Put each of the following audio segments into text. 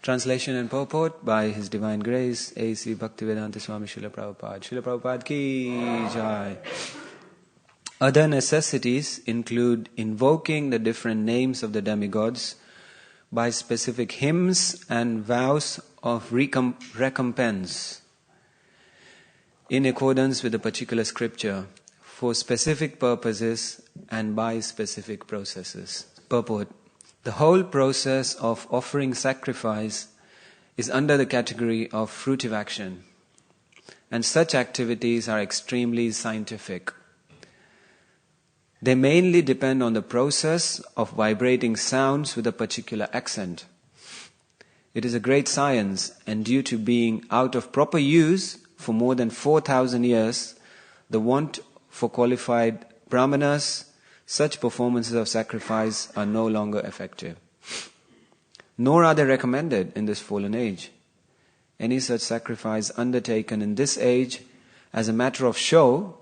Translation and purport by His Divine Grace, A.C. Bhaktivedanta Swami Srila Prabhupada. Srila Prabhupada ki jai. Other necessities include invoking the different names of the demigods by specific hymns and vows of recompense in accordance with a particular scripture for specific purposes and by specific processes. Purport. The whole process of offering sacrifice is under the category of fruitive action, and such activities are extremely scientific. They mainly depend on the process of vibrating sounds with a particular accent. It is a great science, and due to being out of proper use for more than 4,000 years, the want for qualified brahmanas, such performances of sacrifice are no longer effective. Nor are they recommended in this fallen age. Any such sacrifice undertaken in this age as a matter of show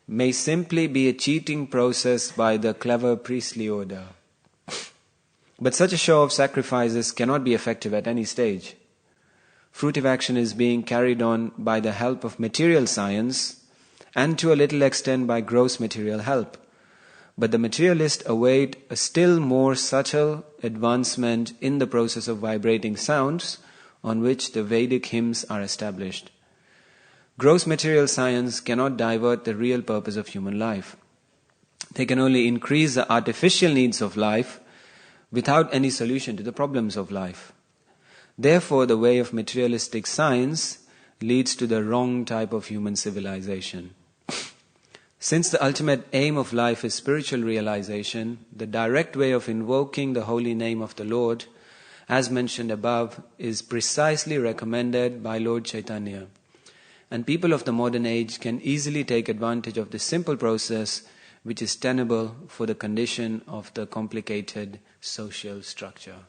may simply be a cheating process by the clever priestly order. But such a show of sacrifices cannot be effective at any stage. Fruitive action is being carried on by the help of material science and to a little extent by gross material help. But the materialists await a still more subtle advancement in the process of vibrating sounds on which the Vedic hymns are established. Gross material science cannot divert the real purpose of human life. They can only increase the artificial needs of life without any solution to the problems of life. Therefore, the way of materialistic science leads to the wrong type of human civilization. Since the ultimate aim of life is spiritual realization, the direct way of invoking the holy name of the Lord, as mentioned above, is precisely recommended by Lord Chaitanya. And people of the modern age can easily take advantage of this simple process, which is tenable for the condition of the complicated social structure.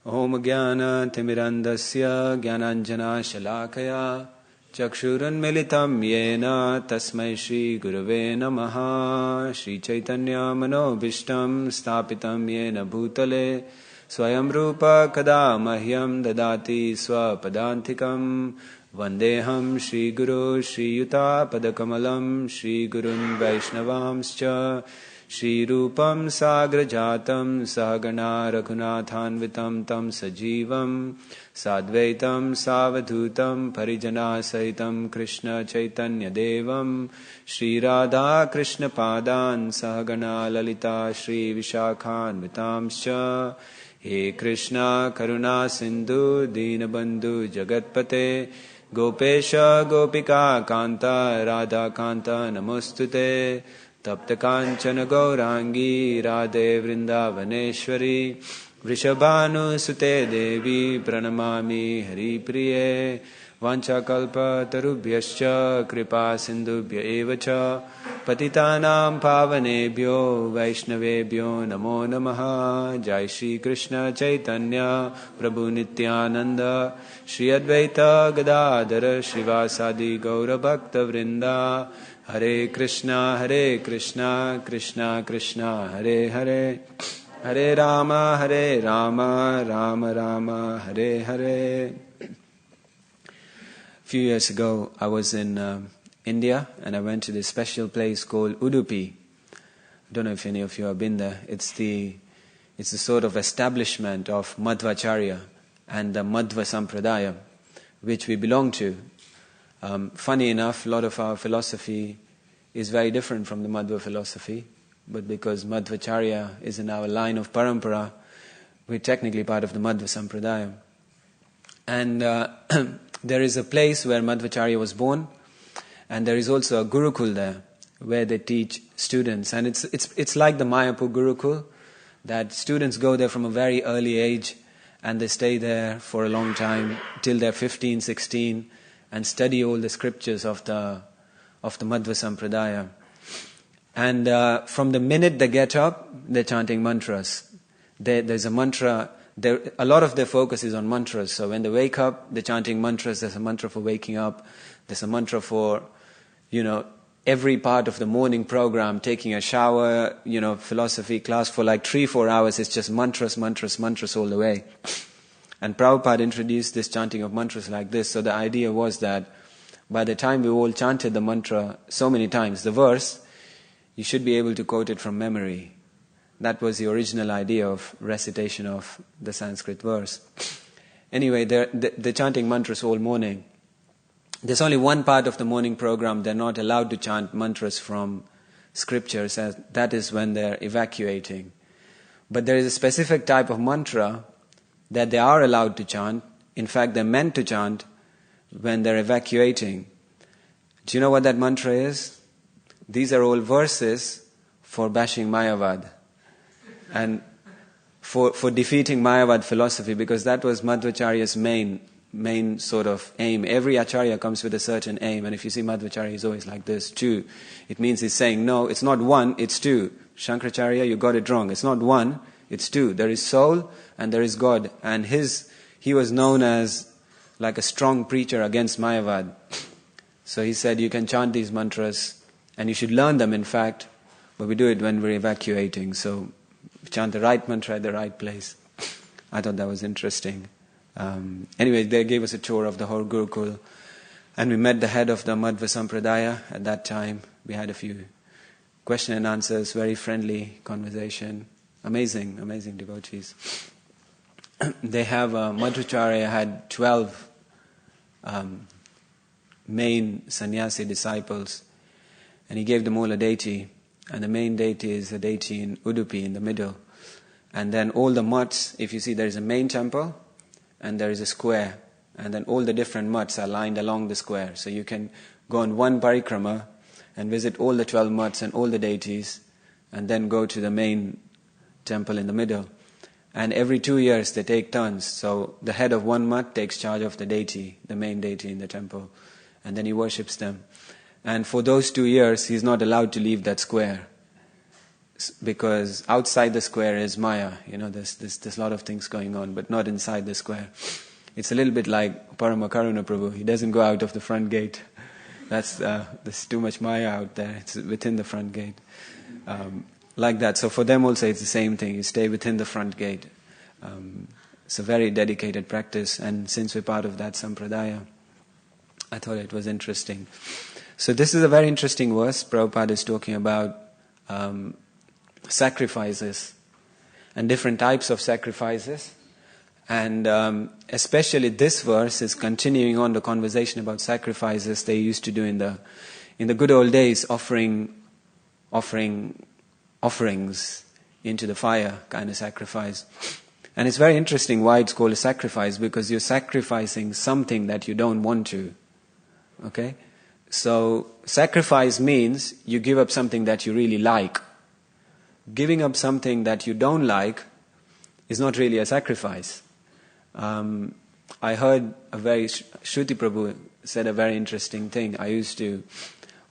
Om Jnana Timirandasya Jnananjana Shalakaya Chakshurunmilitam Yena Tasmai Shri Gurave Namaha. Shri Chaitanya Manobhishtam Stapitam Yena Bhutale Swayam Rupa Kada Mahyam Dadati Swapadantikam Vandeham Shri Guru Shri Yuta Padakamalam Shri Gurun Vaishnavamscha Shri Rupam Sagrajatam Sahagana Raghunathanvitam Tam Sajivam Sadvaitam Savadhutam Parijana Sahitam Krishna Chaitanya Devam Shri Radha Krishna Padan Sahagana Lalita Shri Vishakhanvitamscha He Krishna Karuna Sindhu Dinabandhu Jagatpate Gopesha Gopika Kanta Radha Kanta Namostute Tapta Kanchana Gaurangi Radhe Vrindavaneshwari Vrishabhanu Sute Devi Pranamami Hari Priye Vanchakalpa Tarubhyascha Kripa Sindhubhya Evacha Patitanam Pavanebhyo Vaishnavebhyo Namo Namaha. Jai Shri Krishna Chaitanya Prabhu Nityananda Shri Advaita Gadadhara Shrivasadi Gaura Bhakta Vrinda Hare Krishna Krishna Krishna Hare Hare Hare Rama Rama Rama Hare Hare. A few years ago, I was in India, and I went to this special place called Udupi. I don't know if any of you have been there. It's the sort of establishment of Madhvacharya and the Madhva Sampradaya, which we belong to. Funny enough, a lot of our philosophy is very different from the Madhva philosophy, but because Madhvacharya is in our line of parampara, we're technically part of the Madhva Sampradaya. And there is a place where Madhvacharya was born, and there is also a Gurukul there, where they teach students. And it's like the Mayapur Gurukul, that students go there from a very early age, and they stay there for a long time, till they're 15, 16, and study all the scriptures of the Madhva Sampradaya. And from the minute they get up, they're chanting mantras. There's a mantra. A lot of their focus is on mantras. So when they wake up, they're chanting mantras. There's a mantra for waking up. There's a mantra for, every part of the morning program, taking a shower, philosophy class for like 3-4 hours. It's just mantras all the way. And Prabhupada introduced this chanting of mantras like this. So the idea was that by the time we all chanted the mantra so many times, the verse, you should be able to quote it from memory. That was the original idea of recitation of the Sanskrit verse. Anyway, they're chanting mantras all morning. There's only one part of the morning program they're not allowed to chant mantras from scriptures, as that is when they're evacuating. But there is a specific type of mantra that they are allowed to chant. In fact, they're meant to chant when they're evacuating. Do you know what that mantra is? These are all verses for bashing Mayavad and for defeating Mayavad philosophy, because that was Madhvacharya's main sort of aim. Every Acharya comes with a certain aim, and if you see Madhvacharya, he's always like this, 2. It means he's saying, no, it's not 1, it's 2. Shankaracharya, you got it wrong. It's not 1, it's 2. There is soul and there is God. And he was known as like a strong preacher against Mayavad. So he said, you can chant these mantras, and you should learn them, in fact, but we do it when we're evacuating. So chant the right mantra at the right place. I thought that was interesting. Anyway, they gave us a tour of the whole Gurukul, and we met the head of the Madhva Sampradaya at that time. We had a few question and answers, very friendly conversation. Amazing devotees. They have, Madhvacharya had 12 main sannyasi disciples, and he gave them all a deity, and the main deity is a deity in Udupi in the middle. And then all the mutts, if you see, there is a main temple, and there is a square, and then all the different mutts are lined along the square. So you can go on one parikrama and visit all the 12 mutts and all the deities, and then go to the main temple in the middle. And every 2 years they take turns. So the head of one mutt takes charge of the deity, the main deity in the temple, and then he worships them. And for those 2 years, he's not allowed to leave that square, because outside the square is Maya. There's a lot of things going on, but not inside the square. It's a little bit like Paramakaruna Prabhu. He doesn't go out of the front gate. There's too much Maya out there. It's within the front gate. Like that. So for them also it's the same thing. You stay within the front gate. It's a very dedicated practice, and since we're part of that sampradaya, I thought it was interesting. So this is a very interesting verse. Prabhupada is talking about sacrifices and different types of sacrifices. And especially this verse is continuing on the conversation about sacrifices they used to do in the good old days, offering offerings into the fire kind of sacrifice. And it's very interesting why it's called a sacrifice, because you're sacrificing something that you don't want to. Okay? So sacrifice means you give up something that you really like. Giving up something that you don't like is not really a sacrifice. I heard Shruti Prabhu said a very interesting thing.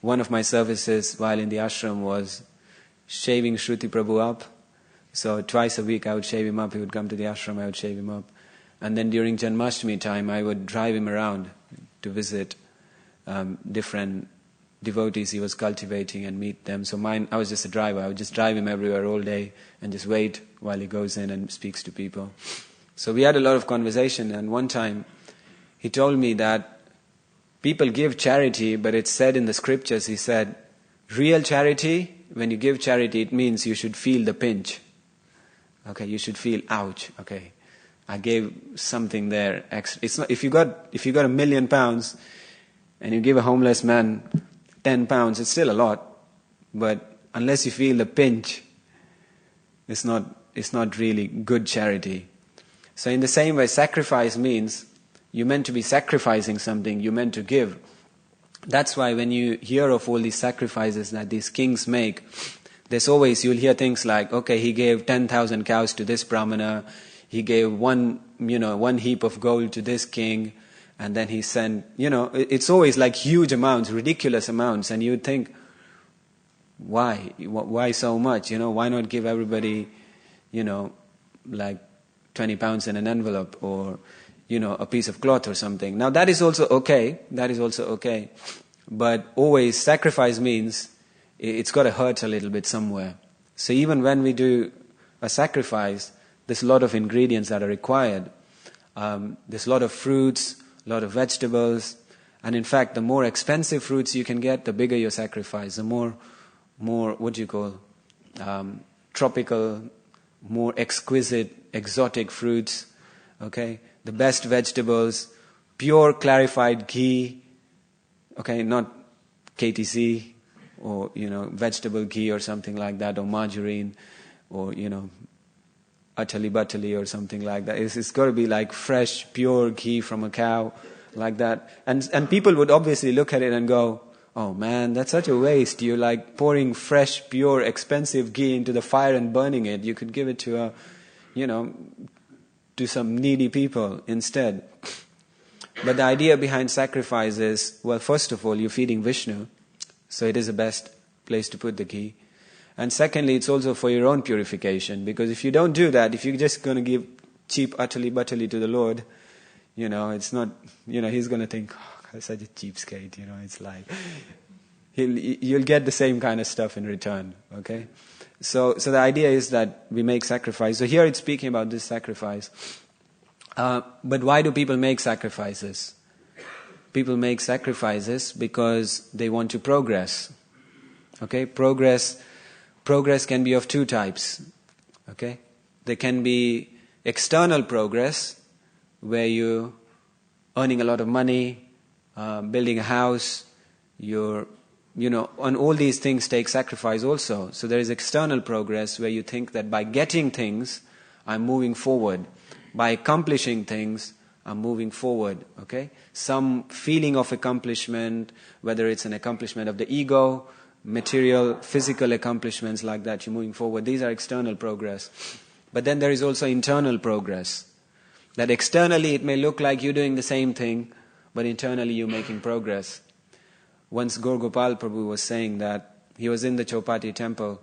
One of my services while in the ashram was shaving Shruti Prabhu up. So twice a week I would shave him up. He would come to the ashram, I would shave him up. And then during Janmashtami time, I would drive him around to visit different devotees he was cultivating and meet them. So I was just a driver. I would just drive him everywhere all day and just wait while he goes in and speaks to people. So we had a lot of conversation, and one time he told me that people give charity, but it's said in the scriptures, he said, real charity, when you give charity, it means you should feel the pinch. Okay, you should feel, ouch, okay, I gave something there extra. It's not, if you got £1 million and you give a homeless man £10, it's still a lot, but unless you feel the pinch, it's not really good charity. So in the same way, sacrifice means you're meant to be sacrificing something, you're meant to give. That's why when you hear of all these sacrifices that these kings make, you'll hear things like, okay, he gave 10,000 cows to this brahmana, he gave one heap of gold to this king, and then he sent, it's always like huge amounts, ridiculous amounts, and you would think, why so much? Why not give everybody, like 20 pounds in an envelope, or, a piece of cloth or something. Now that is also okay. But always sacrifice means it's got to hurt a little bit somewhere. So even when we do a sacrifice, there's a lot of ingredients that are required. There's a lot of fruits, a lot of vegetables, and in fact, the more expensive fruits you can get, the bigger your sacrifice. The more what do you call, tropical, more exquisite, exotic fruits, okay? The best vegetables, pure clarified ghee, okay, not KTC or, vegetable ghee or something like that, or margarine, or, Atali Batali or something like that. It's got to be like fresh, pure ghee from a cow, like that. And people would obviously look at it and go, oh man, that's such a waste. You're like pouring fresh, pure, expensive ghee into the fire and burning it. You could give it to to some needy people instead. But the idea behind sacrifice is, well, first of all, you're feeding Vishnu, so it is the best place to put the ghee. And secondly, it's also for your own purification, because if you don't do that, if you're just going to give cheap Atali Batali to the Lord, it's not, He's going to think, oh, such a cheapskate, it's like, you'll get the same kind of stuff in return, okay? So the idea is that we make sacrifice. So here it's speaking about this sacrifice. But why do people make sacrifices? People make sacrifices because they want to progress. Okay, progress can be of two types. Okay, there can be external progress, where you're earning a lot of money, building a house. And all these things take sacrifice also. So there is external progress where you think that by getting things, I'm moving forward. By accomplishing things, I'm moving forward, okay? Some feeling of accomplishment, whether it's an accomplishment of the ego, material, physical accomplishments like that, you're moving forward. These are external progress. But then there is also internal progress. That externally it may look like you're doing the same thing, but internally you're making progress. Once Gaur Gopal Prabhu was saying that he was in the Chowpatty temple,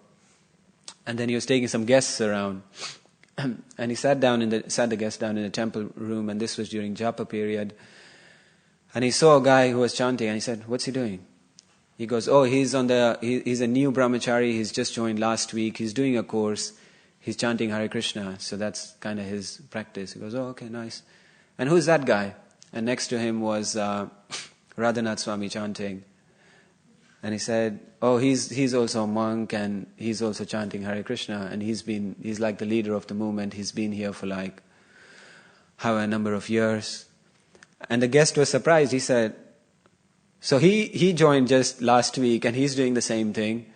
and then he was taking some guests around. And he sat the guest down in the temple room, and this was during Japa period. And he saw a guy who was chanting, and he said, "What's he doing?" He goes, "Oh, he's a new brahmachari. He's just joined last week. He's doing a course. He's chanting Hare Krishna. So that's kind of his practice." He goes, "Oh, okay, nice. And who's that guy?" And next to him was Radhanath Swami chanting. And he said, "Oh, he's also a monk, and he's also chanting Hare Krishna, and he's like the leader of the movement. He's been here for like a number of years." And the guest was surprised. He said, "So he joined just last week, and he's doing the same thing.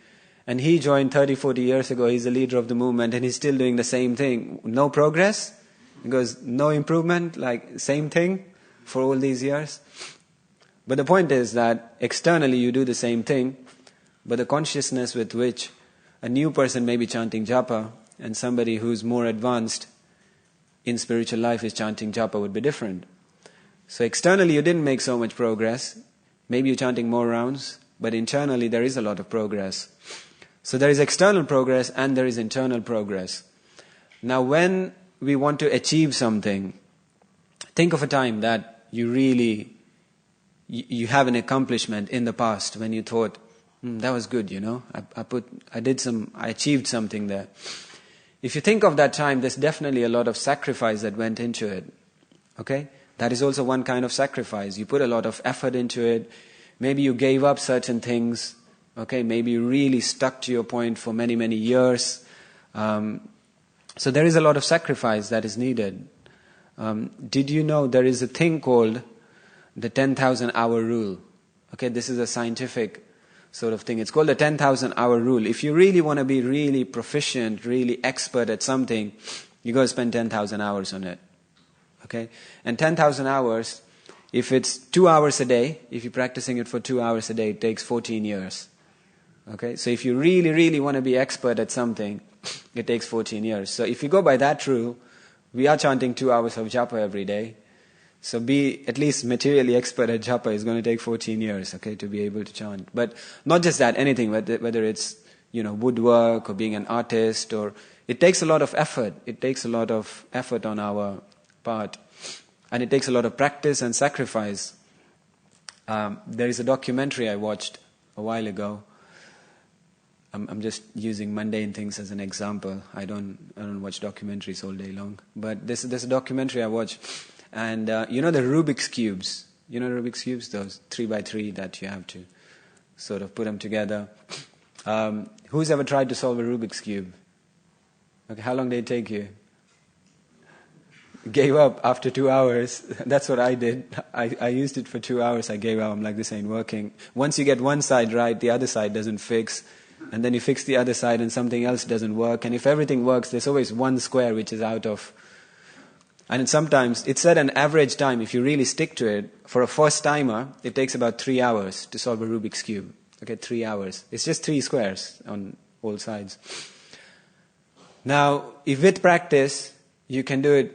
And he joined 30, 40 years ago. He's the leader of the movement, and he's still doing the same thing. No progress?" He goes, "No improvement, like same thing for all these years." But the point is that externally you do the same thing, but the consciousness with which a new person may be chanting japa and somebody who's more advanced in spiritual life is chanting japa would be different. So externally you didn't make so much progress. Maybe you're chanting more rounds, but internally there is a lot of progress. So there is external progress and there is internal progress. Now when we want to achieve something, think of a time that you have an accomplishment in the past when you thought, that was good, I achieved something there. If you think of that time, there's definitely a lot of sacrifice that went into it. Okay? That is also one kind of sacrifice. You put a lot of effort into it. Maybe you gave up certain things. Okay? Maybe you really stuck to your point for many, many years. So there is a lot of sacrifice that is needed. Did you know there is a thing called the 10,000 hour rule? Okay, this is a scientific sort of thing. It's called the 10,000 hour rule. If you really want to be really proficient, really expert at something, you got to spend 10,000 hours on it. Okay? And 10,000 hours, if it's 2 hours a day, if you're practicing it for 2 hours a day, it takes 14 years. Okay? So if you really, really want to be expert at something, it takes 14 years. So if you go by that rule, we are chanting 2 hours of japa every day. So be at least materially expert at japa is going to take 14 years, okay, to be able to chant. But not just that, anything, whether it's, woodwork or being an artist, or it takes a lot of effort. It takes a lot of effort on our part. And it takes a lot of practice and sacrifice. There is a documentary I watched a while ago. I'm just using mundane things as an example. I don't watch documentaries all day long. But this is a documentary I watched, and you know the Rubik's cubes. You know Rubik's cubes, those 3x3 that you have to sort of put them together. Who's ever tried to solve a Rubik's cube? Okay, how long did it take you? Gave up after 2 hours. That's what I did. I used it for 2 hours. I gave up. I'm like, this ain't working. Once you get one side right, the other side doesn't fix. And then you fix the other side and something else doesn't work. And if everything works, there's always one square which is out of. And sometimes, it's at an average time, if you really stick to it, for a first timer, it takes about 3 hours to solve a Rubik's Cube. Okay, 3 hours. It's just 3 squares on all sides. Now, if with practice, you can do it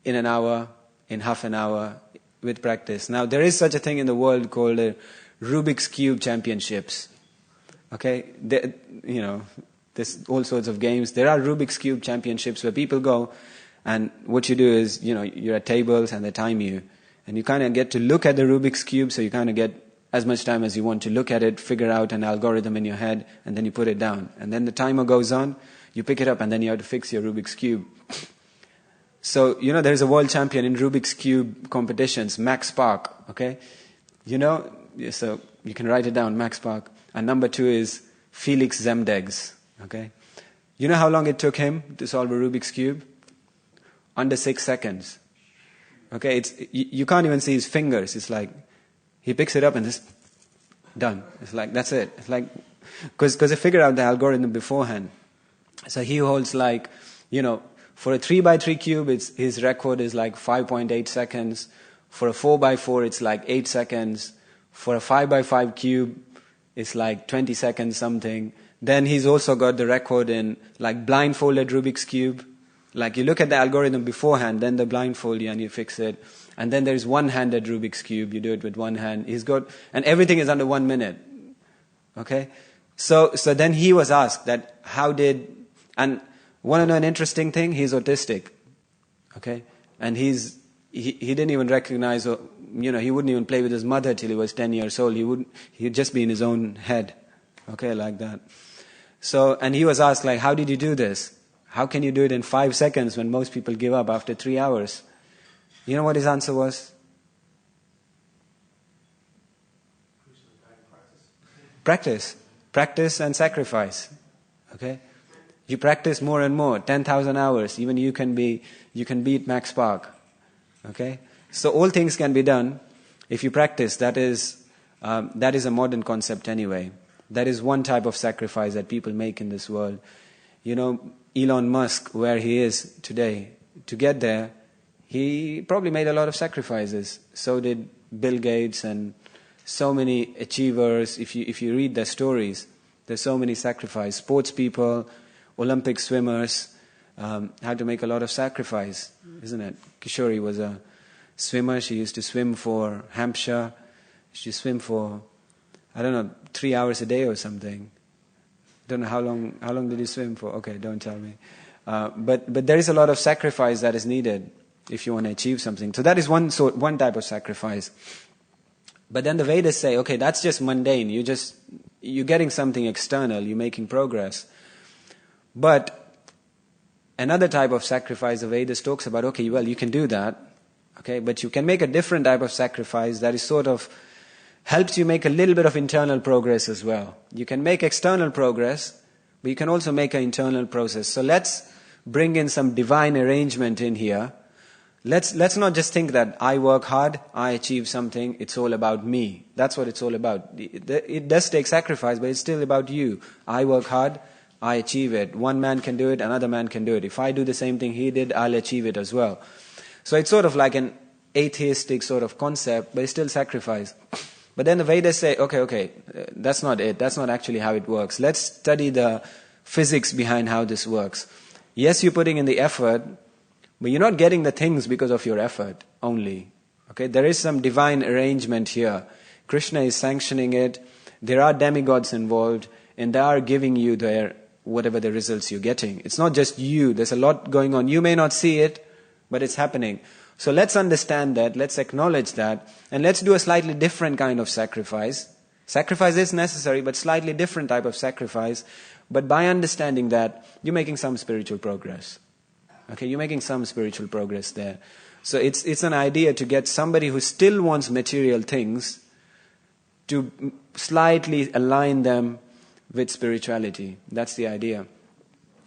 in an hour, in half an hour, with practice. Now, there is such a thing in the world called Rubik's Cube Championships. Okay, there's all sorts of games. There are Rubik's Cube Championships where people go, and what you do is, you're at tables and they time you, and you kind of get to look at the Rubik's Cube, so you kind of get as much time as you want to look at it, figure out an algorithm in your head, and then you put it down. And then the timer goes on, you pick it up, and then you have to fix your Rubik's Cube. So, there's a world champion in Rubik's Cube competitions, Max Park, okay? So you can write it down, Max Park. And number 2 is Felix Zemdegs, okay? You know how long it took him to solve a Rubik's Cube? Under 6 seconds. Okay, you can't even see his fingers. It's like, he picks it up and just, done. It's like, that's it. It's like, because he figured out the algorithm beforehand. So he holds for a 3x3 cube, his record is like 5.8 seconds. For a 4x4, it's like 8 seconds. For a 5x5 cube, it's like 20 seconds something. Then he's also got the record in like blindfolded Rubik's Cube. Like you look at the algorithm beforehand, then they blindfold you and you fix it. And then there's one-handed Rubik's Cube. You do it with one hand. And everything is under 1 minute. Okay? So then he was asked that and want to know an interesting thing? He's autistic. Okay? And he didn't even recognize, he wouldn't even play with his mother till he was 10 years old. He'd just be in his own head. Okay, like that. So, and he was asked, how did you do this? How can you do it in 5 seconds when most people give up after 3 hours? You know what his answer was? Practice. Practice and sacrifice. Okay? You practice more and more, 10,000 hours. Even you can beat Max Park. Okay? So all things can be done if you practice. That is a modern concept anyway. That is one type of sacrifice that people make in this world. Elon Musk, where he is today, to get there, he probably made a lot of sacrifices. So did Bill Gates and so many achievers. If you read their stories, there's so many sacrifices. Sports people, Olympic swimmers had to make a lot of sacrifice, isn't it? Kishori was a swimmer. She used to swim for Hampshire. She swim for, 3 hours a day or something. Don't know how long did you swim for? Okay, don't tell me. But there is a lot of sacrifice that is needed if you want to achieve something. So that is one type of sacrifice. But then the Vedas say, okay, that's just mundane. You're getting something external. You're making progress. But another type of sacrifice the Vedas talks about, okay, well, you can do that. Okay, but you can make a different type of sacrifice that is sort of helps you make a little bit of internal progress as well. You can make external progress, but you can also make an internal process. So let's bring in some divine arrangement in here. Let's not just think that I work hard, I achieve something, it's all about me. That's what it's all about. It does take sacrifice, but it's still about you. I work hard, I achieve it. One man can do it, another man can do it. If I do the same thing he did, I'll achieve it as well. So it's sort of like an atheistic sort of concept, but it's still sacrifice. But then the Vedas say, okay, that's not it. That's not actually how it works. Let's study the physics behind how this works. Yes, you're putting in the effort, but you're not getting the things because of your effort only. Okay, there is some divine arrangement here. Krishna is sanctioning it. There are demigods involved, and they are giving you whatever the results you're getting. It's not just you. There's a lot going on. You may not see it, but it's happening. So let's understand that, let's acknowledge that, and let's do a slightly different kind of sacrifice. Sacrifice is necessary, but slightly different type of sacrifice. But by understanding that, you're making some spiritual progress. Okay, you're making some spiritual progress there. So it's an idea to get somebody who still wants material things to slightly align them with spirituality. That's the idea.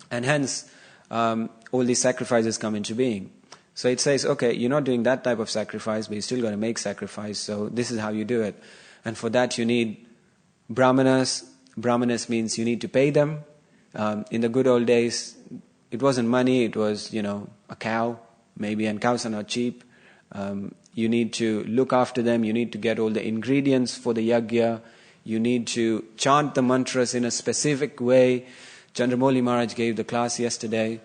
And hence, all these sacrifices come into being. So it says, okay, you're not doing that type of sacrifice, but you're still going to make sacrifice, so this is how you do it. And for that you need brahmanas. Brahmanas means you need to pay them. In the good old days, it wasn't money, it was, a cow, maybe, and cows are not cheap. You need to look after them, you need to get all the ingredients for the yajna, you need to chant the mantras in a specific way. Chandramouli Maharaj gave the class yesterday,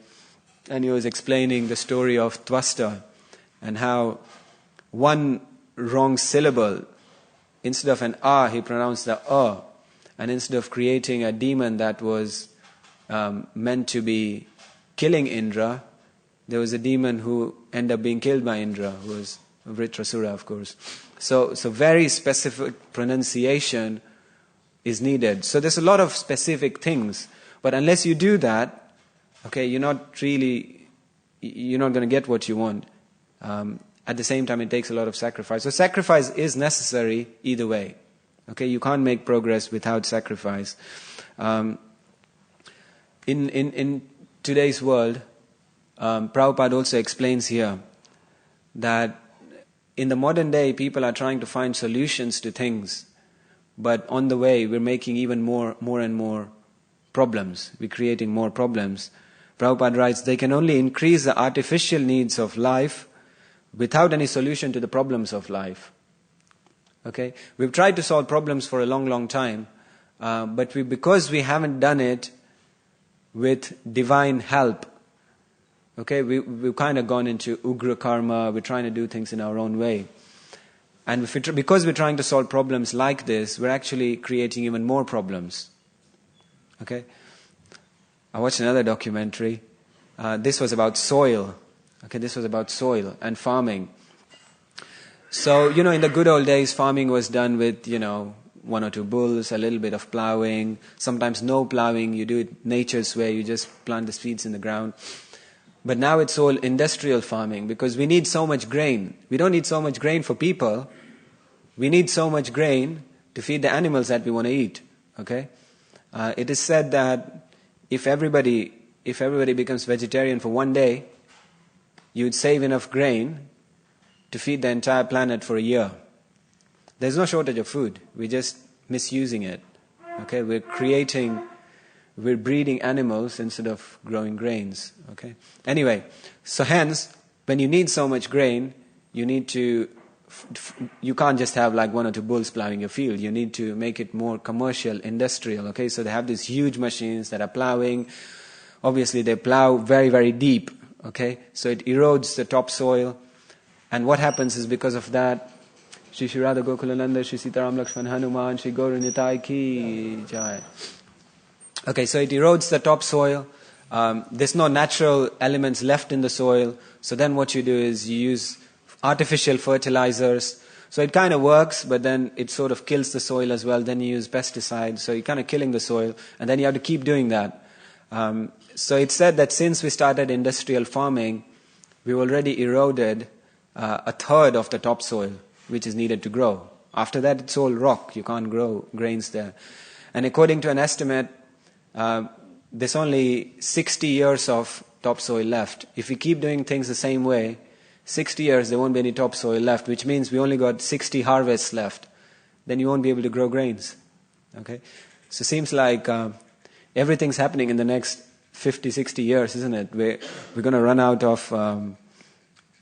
and he was explaining the story of Twasta and how one wrong syllable, instead of an A, he pronounced the A. And instead of creating a demon that was meant to be killing Indra, there was a demon who ended up being killed by Indra, who was Vritrasura, of course. So very specific pronunciation is needed. So there's a lot of specific things. But unless you do that, okay, you're not going to get what you want. At the same time, it takes a lot of sacrifice. So sacrifice is necessary either way. Okay, you can't make progress without sacrifice. In today's world, Prabhupada also explains here that in the modern day, people are trying to find solutions to things, but on the way, we're making even more and more problems. We're creating more problems. Prabhupada writes, they can only increase the artificial needs of life without any solution to the problems of life. Okay, we've tried to solve problems for a long time, but because we haven't done it with divine help, okay, we've kind of gone into ugra karma. We're trying to do things in our own way, and because we're trying to solve problems like this, we're actually creating even more problems. Okay, I watched another documentary. This was about soil. Okay, this was about soil and farming. So, in the good old days, farming was done with, 1 or 2 bulls, a little bit of plowing, sometimes no plowing, you do it nature's way, you just plant the seeds in the ground. But now it's all industrial farming because we need so much grain. We don't need so much grain for people. We need so much grain to feed the animals that we want to eat. Okay? It is said that if everybody becomes vegetarian for one day, you'd save enough grain to feed the entire planet for a year. There's no shortage of food. We're just misusing it. Okay, we're breeding animals instead of growing grains. Okay. Anyway, so hence, when you need so much grain, you can't just have like 1 or 2 bulls plowing your field. You need to make it more commercial, industrial. Okay, so they have these huge machines that are plowing. Obviously, they plow very, very deep. Okay, so it erodes the topsoil. And what happens is because of that, Shri Shri Radha Gokulananda, Shri Sitaram Lakshman Hanuman, Shri Gaura Nitai Ki Jai. Okay, so it erodes the topsoil. There's no natural elements left in the soil. So then what you do is you use artificial fertilizers. So it kind of works, but then it sort of kills the soil as well. Then you use pesticides. So you're kind of killing the soil. And then you have to keep doing that. So it's said that since we started industrial farming, we've already eroded a third of the topsoil, which is needed to grow. After that, it's all rock. You can't grow grains there. And according to an estimate, there's only 60 years of topsoil left. If we keep doing things the same way, 60 years, there won't be any topsoil left, which means we only got 60 harvests left. Then you won't be able to grow grains. Okay? So it seems like everything's happening in the next 50, 60 years, isn't it? We're going to run out of...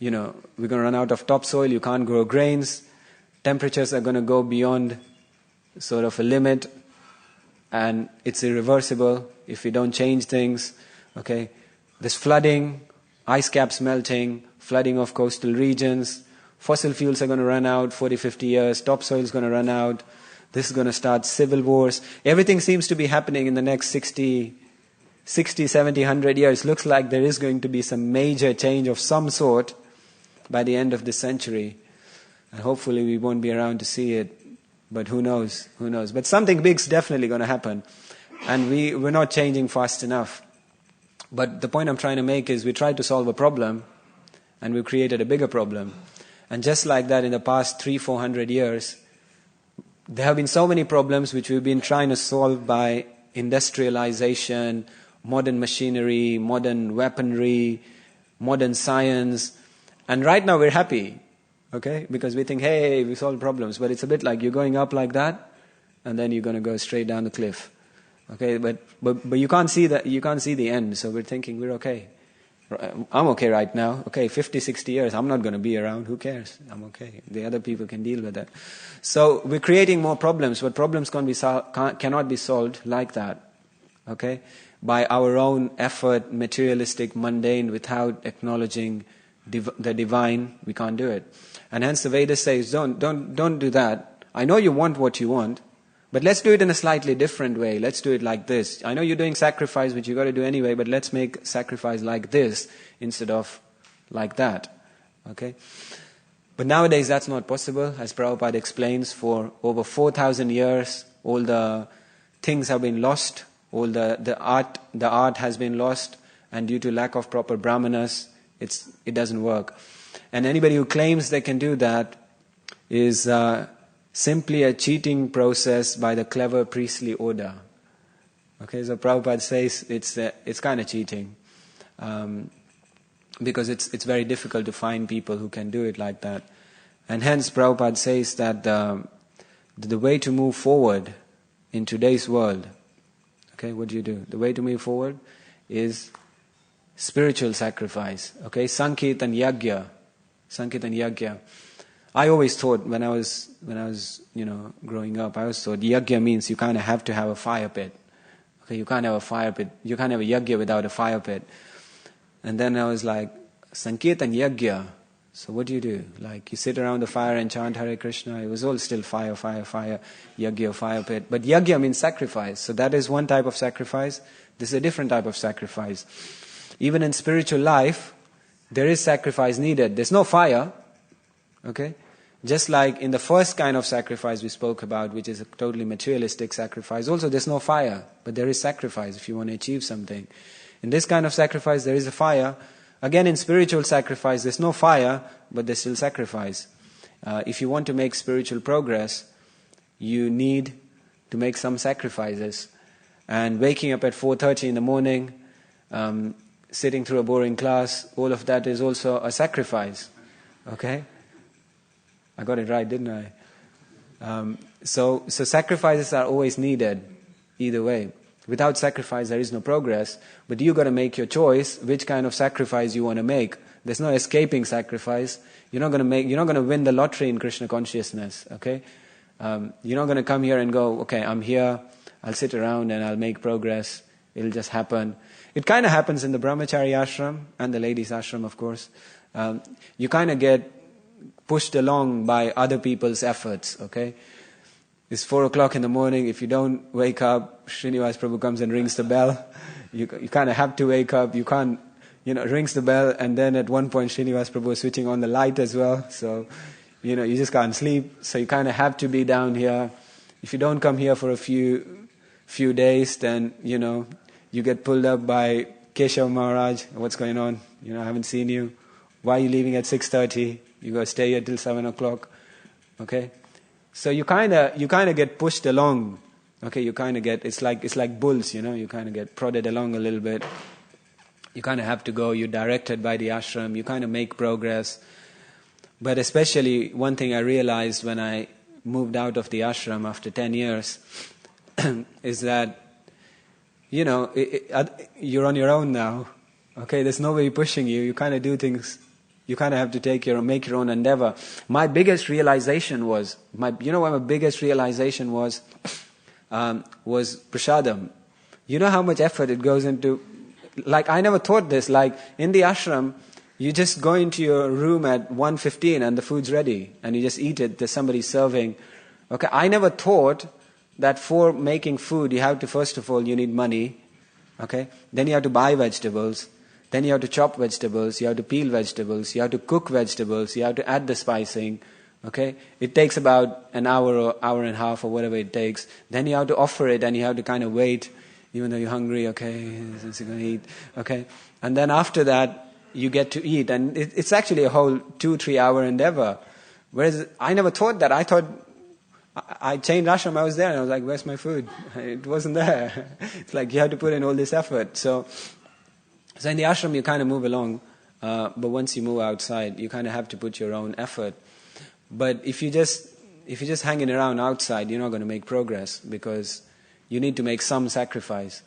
we're going to run out of topsoil, you can't grow grains, temperatures are going to go beyond sort of a limit, and it's irreversible if we don't change things. Okay, there's flooding, ice caps melting, flooding of coastal regions, fossil fuels are going to run out 40, 50 years, topsoil is going to run out, this is going to start civil wars. Everything seems to be happening in the next 60, 70, 100 years. Looks like there is going to be some major change of some sort. by the end of this century. And hopefully we won't be around to see it. But who knows? Who knows? But something big's definitely going to happen. And we're not changing fast enough. But the point I'm trying to make is we tried to solve a problem and we created a bigger problem. And just like that, in the past 300-400 years, there have been so many problems which we've been trying to solve by industrialization, modern machinery, modern weaponry, modern science. And right now we're happy, okay? Because we think, hey, we solved problems. But it's a bit like you're going up like that, and then you're going to go straight down the cliff. Okay, but you can't see the end, so we're thinking we're okay. I'm okay right now. Okay, 50, 60 years, I'm not going to be around. Who cares? I'm okay. The other people can deal with that. So we're creating more problems, but problems cannot be solved like that. Okay, by our own effort, materialistic, mundane, without acknowledging the divine. We can't do it, and hence the Vedas says, don't do that. I know you want what you want. But let's do it in a slightly different way. Let's do it like this. I know you're doing sacrifice, which you've got to do anyway, but let's make sacrifice like this instead of like that. Okay? But nowadays that's not possible. As Prabhupada explains, for over 4,000 years, all the things have been lost. All the art has been lost. And due to lack of proper brahmanas, it doesn't work. And anybody who claims they can do that is simply a cheating process by the clever priestly order. Okay, so Prabhupada says it's kind of cheating, because it's very difficult to find people who can do it like that. And hence Prabhupada says that the way to move forward in today's world, okay, what do you do? The way to move forward is spiritual sacrifice. Okay, Sankirtan Yagya. I always thought when I was growing up, I always thought yagya means you kind of have to have a fire pit. Okay, you can't have a fire pit. You can't have a yagya without a fire pit. And then I was like, Sankirtan Yagya. So what do? Like you sit around the fire and chant Hare Krishna. It was all still fire, yagya, fire pit. But yagya means sacrifice. So that is one type of sacrifice. This is a different type of sacrifice. Even in spiritual life, there is sacrifice needed. There's no fire. Okay? Just like in the first kind of sacrifice we spoke about, which is a totally materialistic sacrifice, also there's no fire, but there is sacrifice if you want to achieve something. In this kind of sacrifice, there is a fire. Again, in spiritual sacrifice, there's no fire, but there's still sacrifice. If you want to make spiritual progress, you need to make some sacrifices. And waking up at 4:30 in the morning, sitting through a boring class, all of that is also a sacrifice. Okay? I got it right, didn't I? So sacrifices are always needed, either way. Without sacrifice, there is no progress. But you got to make your choice which kind of sacrifice you want to make. There's no escaping sacrifice. You're not going to win the lottery in Krishna consciousness. Okay, you're not going to come here and go, okay, I'm here. I'll sit around and I'll make progress. It'll just happen. It kind of happens in the brahmachari ashram and the ladies ashram, of course. You kind of get pushed along by other people's efforts, okay? It's 4 o'clock in the morning. If you don't wake up, Srinivas Prabhu comes and rings the bell. You kind of have to wake up. You can't, rings the bell, and then at one point Srinivas Prabhu is switching on the light as well. So, you just can't sleep. So you kind of have to be down here. If you don't come here for a few days, then, you get pulled up by Keshav Maharaj. What's going on? I haven't seen you. Why are you leaving at 6:30? You got to stay here till 7 o'clock. Okay? So you kind of get pushed along. Okay, you kind of get, it's like bulls, you kind of get prodded along a little bit. You kind of have to go, you're directed by the ashram, you kind of make progress. But especially one thing I realized when I moved out of the ashram after 10 years is that, you're on your own now. Okay, there's nobody pushing you. You kind of do things. You kind of have to make your own endeavor. My biggest realization was prasadam. You know how much effort it goes into. Like I never thought this. Like in the ashram, you just go into your room at 1:15 and the food's ready, and you just eat it. There's somebody serving. Okay, I never thought that for making food, you have to first of all you need money. Okay, then you have to buy vegetables. Then you have to chop vegetables, you have to peel vegetables, you have to cook vegetables, you have to add the spicing. Okay? It takes about an hour or hour and a half or whatever it takes. Then you have to offer it and you have to kind of wait, even though you're hungry, okay, since you're going to eat. Okay? And then after that, you get to eat. And it's actually a whole 2-3 hour endeavor. Whereas I never thought that. I thought, I changed ashram, I was there and I was like, where's my food? It wasn't there. It's like you have to put in all this effort. So in the ashram you kind of move along, but once you move outside, you kind of have to put your own effort. But if you're just hanging around outside, you're not going to make progress because you need to make some sacrifice.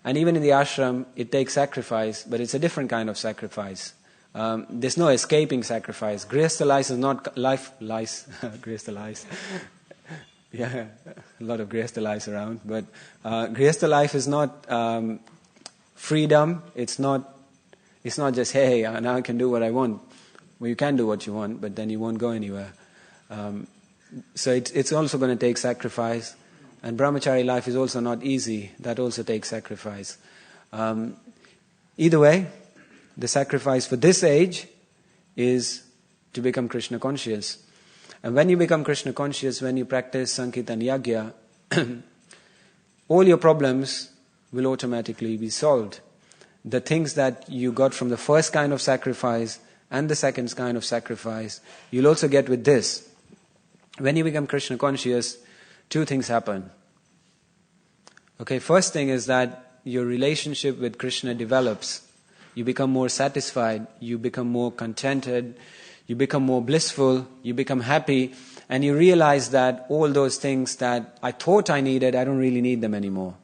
And even in the ashram, it takes sacrifice, but it's a different kind of sacrifice. There's no escaping sacrifice. Grihastha life is not Grihastha life. Yeah, a lot of Grihastha lives around, but Grihastha life is not freedom. It's not just, hey, now I can do what I want. Well, you can do what you want, but then you won't go anywhere. So it's also going to take sacrifice. And brahmachari life is also not easy. That also takes sacrifice. Either way, the sacrifice for this age is to become Krishna conscious. And when you become Krishna conscious, when you practice Sankirtan Yagya, all your problems will automatically be solved. The things that you got from the first kind of sacrifice and the second kind of sacrifice, you'll also get with this. When you become Krishna conscious, 2 things happen. Okay, first thing is that your relationship with Krishna develops. You become more satisfied, you become more contented, you become more blissful, you become happy, and you realize that all those things that I thought I needed, I don't really need them anymore.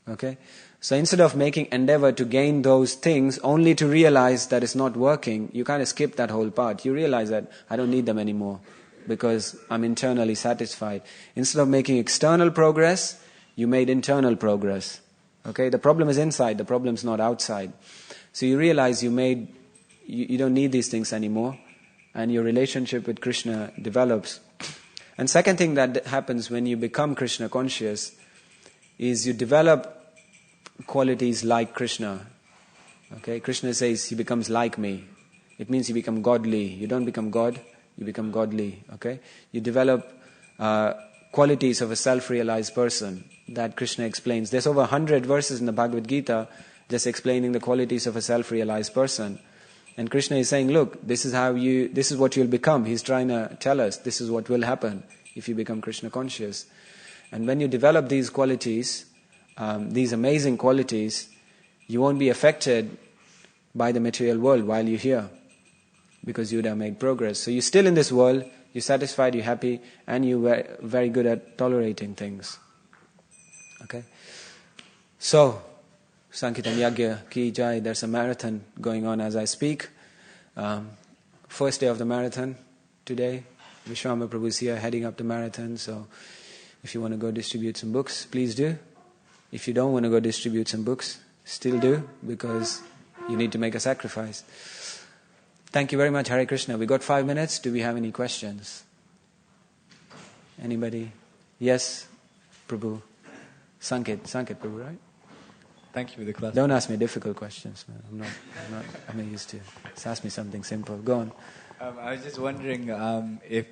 Okay? So instead of making endeavor to gain those things only to realize that it's not working, you kind of skip that whole part. You realize that I don't need them anymore because I'm internally satisfied. Instead of making external progress, you made internal progress. Okay? The problem is inside, the problem is not outside. So you realize you don't need these things anymore, and your relationship with Krishna develops. And second thing that happens when you become Krishna conscious is you develop qualities like Krishna. Okay, Krishna says he becomes like me. It means you become godly. You don't become God, you become godly. Okay, you develop qualities of a self-realized person that Krishna explains. There's over 100 verses in the Bhagavad Gita just explaining the qualities of a self-realized person. And Krishna is saying, look, this is what you'll become. He's trying to tell us this is what will happen if you become Krishna conscious. And when you develop these qualities, these amazing qualities, you won't be affected by the material world while you're here, because you would have made progress. So you're still in this world, you're satisfied, you're happy, and you're very good at tolerating things. Okay? So, Sankirtan Yagya Ki Jai, there's a marathon going on as I speak. First day of the marathon today. Vishwambar Prabhu's here heading up the marathon, so if you want to go distribute some books, please do. If you don't want to go distribute some books, still do, because you need to make a sacrifice. Thank you very much, Hare Krishna. We got 5 minutes. Do we have any questions? Anybody? Yes, Prabhu. Sankit Prabhu, right? Thank you for the class. Don't ask me difficult questions, man. I'm not used to. Just ask me something simple. Go on. I was just wondering if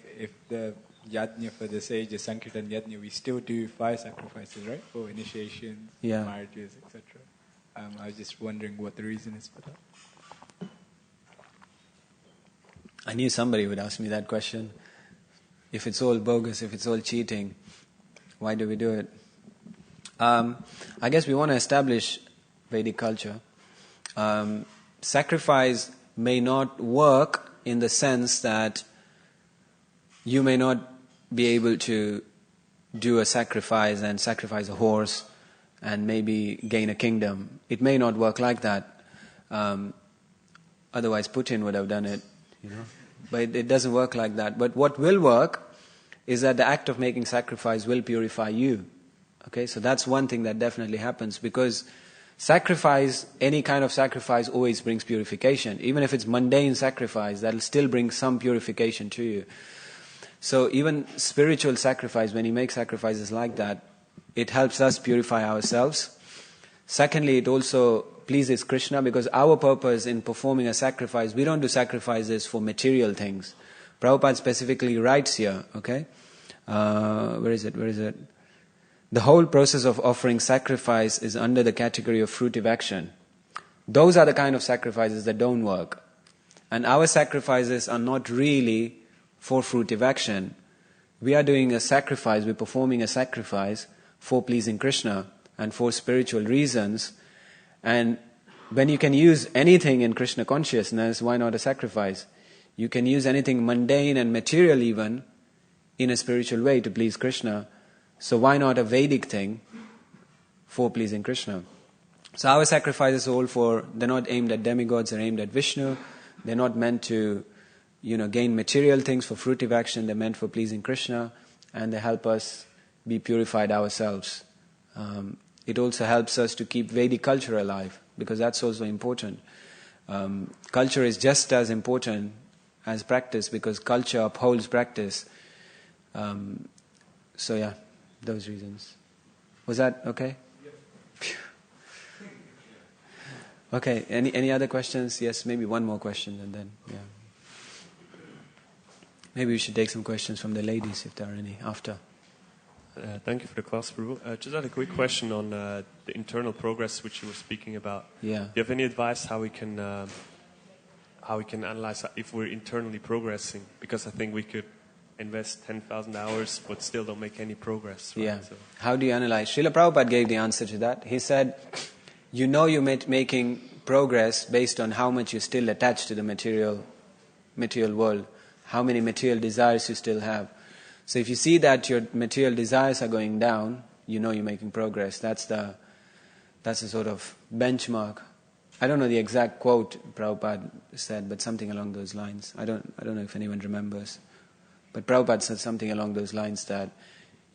the yajna for the sage, the Sankirtan yajna, we still do 5 sacrifices, right? For initiations, marriages, etc. I was just wondering what the reason is for that. I knew somebody would ask me that question. If it's all bogus, if it's all cheating, why do we do it? I guess we want to establish Vedic culture. Sacrifice may not work in the sense that you may not be able to do a sacrifice and sacrifice a horse and maybe gain a kingdom. It may not work like that. Otherwise Putin would have done it, But it doesn't work like that. But what will work is that the act of making sacrifice will purify you. Okay, so that's one thing that definitely happens, because sacrifice, any kind of sacrifice always brings purification. Even if it's mundane sacrifice, that'll still bring some purification to you. So even spiritual sacrifice, when you make sacrifices like that, it helps us purify ourselves. Secondly, it also pleases Krishna, because our purpose in performing a sacrifice, we don't do sacrifices for material things. Prabhupada specifically writes here, okay? Where is it? The whole process of offering sacrifice is under the category of fruitive action. Those are the kind of sacrifices that don't work. And our sacrifices are not really for fruitive action. We are doing a sacrifice, we're performing a sacrifice for pleasing Krishna and for spiritual reasons. And when you can use anything in Krishna consciousness, why not a sacrifice? You can use anything mundane and material even in a spiritual way to please Krishna. So why not a Vedic thing for pleasing Krishna? So our sacrifices are all they're not aimed at demigods, they're aimed at Vishnu. They're not meant to, gain material things for fruitive action. They're meant for pleasing Krishna, and they help us be purified ourselves. It also helps us to keep Vedic culture alive, because that's also important. Culture is just as important as practice, because culture upholds practice. Those reasons. Was that okay? Yep. Okay, any other questions? Yes, maybe one more question and then, yeah. Maybe we should take some questions from the ladies if there are any after. Thank you for the class, Prabhu. Just had a quick question on the internal progress which you were speaking about. Yeah. Do you have any advice how we can analyze if we're internally progressing? Because I think we could invest 10,000 hours but still don't make any progress. Right? Yeah. So. How do you analyze? Srila Prabhupada gave the answer to that. He said, you're making progress based on how much you're still attached to the material world, how many material desires you still have. So if you see that your material desires are going down, you're making progress. That's the sort of benchmark. I don't know the exact quote Prabhupada said, but something along those lines. I don't know if anyone remembers. But Prabhupada said something along those lines that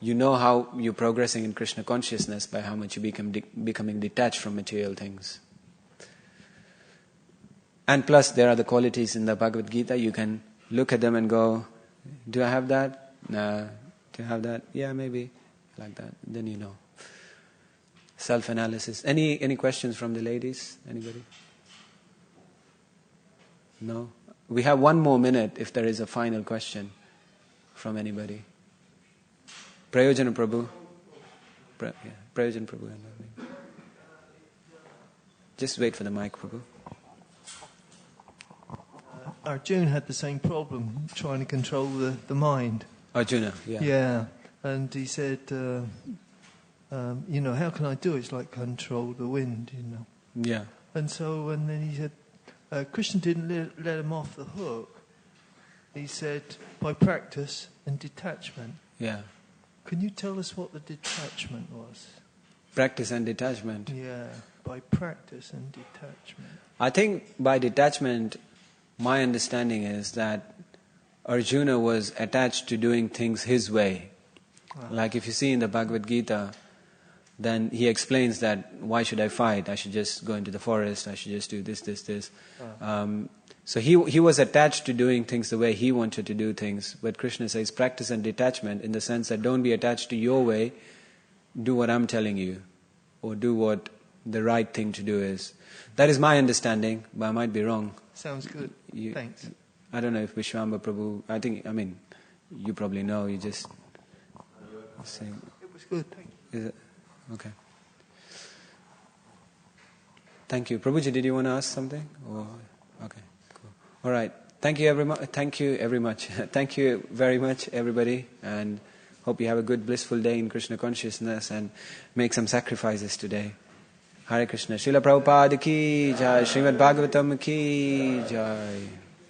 how you're progressing in Krishna consciousness by how much you becoming detached from material things. And plus, there are the qualities in the Bhagavad Gita. You can look at them and go, do I have that? Nah. Do I have that? Yeah, maybe. Like that. Then you know. Self-analysis. Any questions from the ladies? Anybody? No? We have 1 more minute if there is a final question from anybody. Prayojana Prabhu. Prayojana Prabhu. Just wait for the mic, Prabhu. Arjuna had the same problem, trying to control the mind. Arjuna, yeah. Yeah, and he said, how can I do it? It's like control the wind, Yeah. And then he said, Krishna didn't let him off the hook. He said, by practice and detachment. Yeah. Can you tell us what the detachment was? Practice and detachment. Yeah, by practice and detachment. I think by detachment, my understanding is that Arjuna was attached to doing things his way. Wow. Like if you see in the Bhagavad Gita, then he explains that why should I fight? I should just go into the forest, I should just do this. Wow. So he was attached to doing things the way he wanted to do things. But Krishna says practice and detachment in the sense that don't be attached to your way, do what I'm telling you, or do what the right thing to do is. That is my understanding, but I might be wrong. Sounds good. Thanks. I don't know if Vishwamba Prabhu, you probably know, you just saying. It was good, thank you. Is it? Okay. Thank you. Prabhuji, did you want to ask something? Okay. All right. Thank you very much. Thank you very much, everybody, and hope you have a good, blissful day in Krishna consciousness and make some sacrifices today. Hare Krishna. Srila Prabhupada ki jai. Srimad Bhagavatam ki jai.